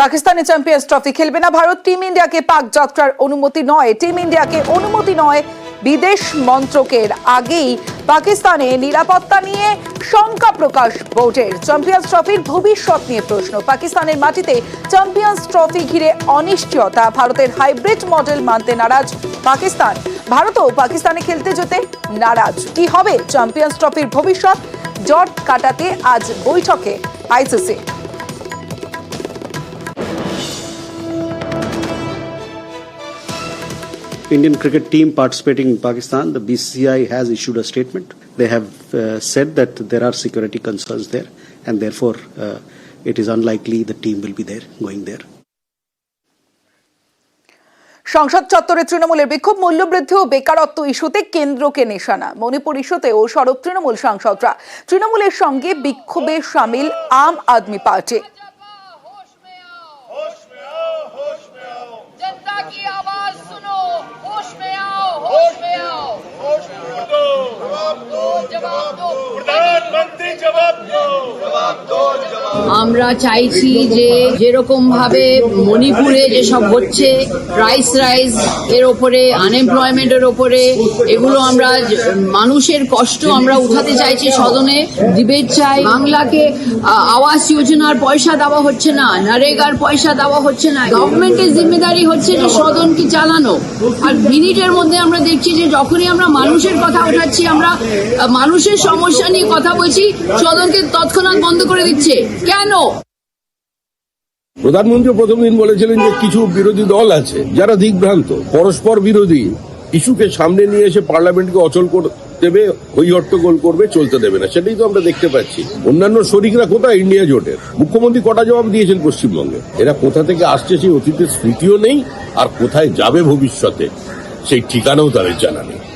পাকিস্তানে champions trophy খেলবে না ভারত। টিম ইন্ডিয়াকে পাক যাত্রার অনুমতি নয়। টিম ইন্ডিয়াকে অনুমতি নয় বিদেশ মন্ত্রকের। আগেই পাকিস্তানে নিরাপত্তা নিয়ে শঙ্কা প্রকাশ বোর্ডের। চ্যাম্পিয়ন্স ট্রফির ভবিষ্যৎ নিয়ে প্রশ্ন। পাকিস্তানের মাটিতে চ্যাম্পিয়ন্স ট্রফি ঘিরে অনিশ্চয়তা। ভারতের হাইব্রিড মডেল মানতে নারাজ পাকিস্তান। ভারতও পাকিস্তানে খেলতে যেতে নারাজ। কি হবে চ্যাম্পিয়ন্স ট্রফির ভবিষ্যৎ? জট কাটাতে আজ বৈঠকে ICC. Indian cricket team participating in Pakistan, the BCCI has issued a statement. They have said that there are security concerns there, and therefore it is unlikely the team will be there, going there. সংসদ চত্বরে তৃণমূলের বিক্ষোভ। মূল্যবৃদ্ধি ও বেকারত্ব ইস্যুতে কেন্দ্রকে নিশানা। মণিপুর ইস্যুতেও সরব তৃণমূল সাংসদরা। তৃণমূলের সঙ্গে বিক্ষোভে সামিল আম আদমি পার্টি। আমরা চাইছি যে যেরকম ভাবে মণিপুরে যেসব হচ্ছে প্রাইস রাইজ এর ওপরে, আনএমপ্লয়মেন্টের ওপরে, এগুলো আমরা মানুষের কষ্ট আমরা উঠাতে চাইছি। সদনে ডিবেট চাই। বাংলাকে আবাস যোজনার পয়সা দেওয়া হচ্ছে না, নরেগার পয়সা দেওয়া হচ্ছে না। গভর্নমেন্টের জিম্মেদারি হচ্ছে যে সদনকে চালানো। আর মিনিটের মধ্যে আমরা দেখছি যে যখনই আমরা মানুষের কথা উঠাচ্ছি, আমরা মানুষের সমস্যা নিয়ে কথা বলছি, সদনকে তৎক্ষণাৎ বন্ধ করে দিচ্ছে। কেন? প্রধানমন্ত্রী প্রথম দিন বলেছিলেন যে কিছু বিরোধী দল আছে যারা দিগ্ভ্রান্ত, পরস্পর বিরোধী ইস্যুকে সামনে নিয়ে এসে পার্লামেন্টকে অচল করে দেবে, হই হট্টগোল করবে, চলতে দেবে না। সেটাই তো আমরা দেখতে পাচ্ছি। অন্যান্য শরিকরা কোথায়? ইন্ডিয়া জোটের মুখ্যমন্ত্রী কটা জবাব দিয়েছেন পশ্চিমবঙ্গে। এরা কোথা থেকে আসছে সেই অতীতের স্মৃতিও নেই, আর কোথায় যাবে ভবিষ্যতে সেই ঠিকানাও তাদের জানা নেই।